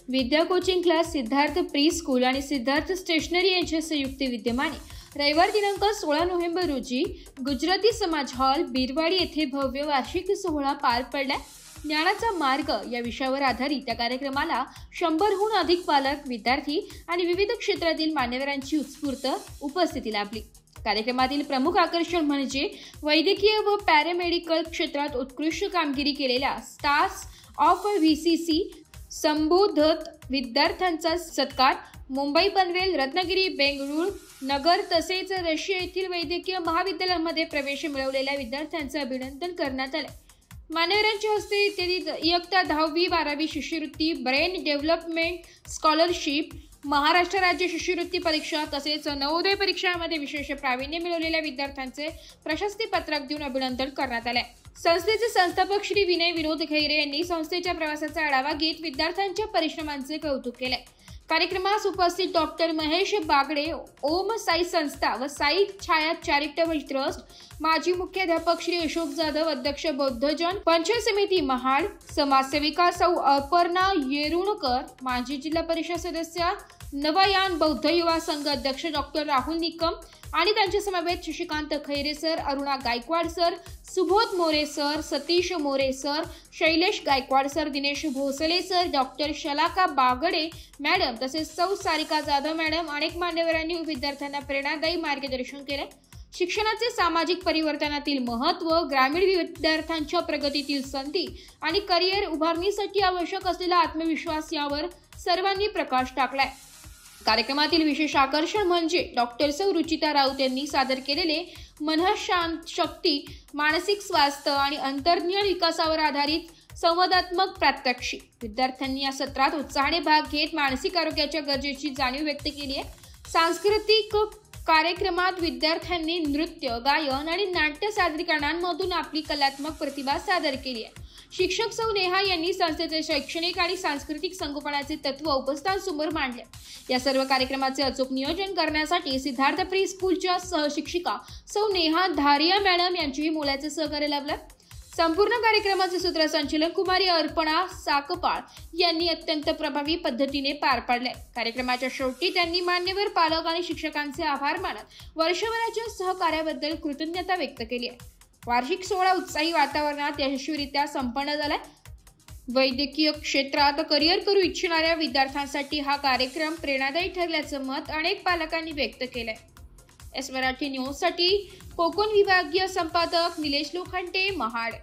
विद्या coaching class, Siddharth pre school आणि Siddharth stationery यांच्या संयुक्त विद्यमाने रविवार दिनांक 16 नोव्हेंबर रोजी गुजराती समाज हॉल बिरवाडी येथे भव्य वार्षिक सोहळा पार पडला। ज्ञानाचा मार्ग या विषयावर आधारित या कार्यक्रमाला 100हून अधिक पालक, विद्यार्थी आणि विविध क्षेत्रातील मान्यवरांची उत्स्फूर्त उपस्थिती लाभली। कार्यक्रमातील प्रमुख आकर्षण म्हणजे वैद्यकीय व पॅरामेडिकल क्षेत्रात उत्कृष्ट कामगिरी केलेल्या स्टार्स ऑफ VCC संबोधित विद्यार्थ्यांचा सत्कार। मुंबई, पनवेल, रत्नागिरी, बेंगळूर नगर तसेच रशिया येथील वैद्यकीय महाविद्यालयामध्ये प्रवेश मिळवलेल्या विद्यार्थ्यांचे अभिनंदन करण्यात आले। मान्यवरांच्या हस्ते इयत्ता 10वी 12वी शिष्यवृत्ती, ब्रेन डेव्हलपमेंट स्कॉलरशिप, महाराष्ट्र राज्य शिष्यवृत्ती परीक्षा तसेच नवोदय परीक्षांमध्ये विशेष प्रावीण्य मिळवलेल्या विद्यार्थ्यांचे प्रशस्ती पत्रक देऊन अभिनंदन करण्यात आले। संस्थेचे संस्थापक श्री विनय विनोद खैरे यांनी संस्थेच्या प्रवासाचा आढावा घेत विद्यार्थ्यांच्या परिश्रमांचे कौतुक केले। कार्यक्रमास उपस्थित डॉक्टर महेश बागडे, ओम साई संस्था व साई छाया चॅरिटेबल ट्रस्ट, माजी मुख्याध्यापक श्री अशोक जाधव, अध्यक्ष बौद्धजन पंचायत समिती महाड, समाजसेविका सौ अपर्णा येरुणकर, माजी जिल्हा परिषद सदस्य नवयान बौद्ध युवा संघ अध्यक्ष डॉक्टर राहुल निकम आणि त्यांच्या समवेत Shashikant Khaire sir, Aruna Gaikwad sir, Subodh More sir, Satish More sir, Shailesh Gaikwad sir, Dinesh Bhosale sir, doctor Shalaka Bagade madam तसेच सौ सारिका जाधव मॅडम अनेक मान्यवरांनी विद्यार्थ्यांना प्रेरणादायी मार्गदर्शन केले। शिक्षणाचे सामाजिक परिवर्तनातील महत्त्व, ग्रामीण विद्यार्थ्यांच्या प्रगतीतील संधी आणि करिअर उभारणीसाठी आवश्यक असलेला आत्मविश्वास यावर सर्वांनी प्रकाश टाकलाय। कार्यक्रमातील विशेष आकर्षण म्हणजे डॉक्टर सौ रुचिता राऊत यांनी सादर केलेले मनःशक्ती, मानसिक स्वास्थ्य आणि अंतर्ज्ञान विकासावर आधारित संवादात्मक प्रात्यक्षिक। विद्यार्थ्यांनी या सत्रात उत्साहाने भाग घेत मानसिक आरोग्याच्या गरजेची जाणीव व्यक्त केली आहे। सांस्कृतिक कार्यक्रमात विद्यार्थ्यांनी नृत्य, गायन आणि नाट्य सादरीकरणांमधून आपली कलात्मक प्रतिभा सादर केली आहे। शिक्षक सौ नेहा यांनी संस्थेचे शैक्षणिक आणि सांस्कृतिक संगोपनाचे तत्व उपस्थितांसमोर मांडले। या सर्व कार्यक्रमाचे अचूक नियोजन करण्यासाठी सिद्धार्थ प्री स्कूलच्या सहशिक्षिका सौ नेहा धारिया मॅडम यांचेही मोलाचे सहकार्य लाभले। संपूर्ण कार्यक्रमाचे सूत्रसंचालन कुमारी अर्पणा साकपाळ यांनी अत्यंत प्रभावी पद्धतीने पार पाडले। कार्यक्रमाच्या शेवटी त्यांनी मान्यवर पालक आणि शिक्षकांचे आभार मानत वर्षभराच्या सहकार्याबद्दल कृतज्ञता व्यक्त केली आहे। वार्षिक सोहळा उत्साही वातावरणात यशस्वीरित्या संपन्न झालाय। वैद्यकीय क्षेत्रात करिअर करू इच्छिणाऱ्या विद्यार्थ्यांसाठी हा कार्यक्रम प्रेरणादायी ठरल्याचं मत अनेक पालकांनी व्यक्त केलंय। एस मराठी न्यूज साठी कोकण विभागीय संपादक निलेश लोखंडे, महाड।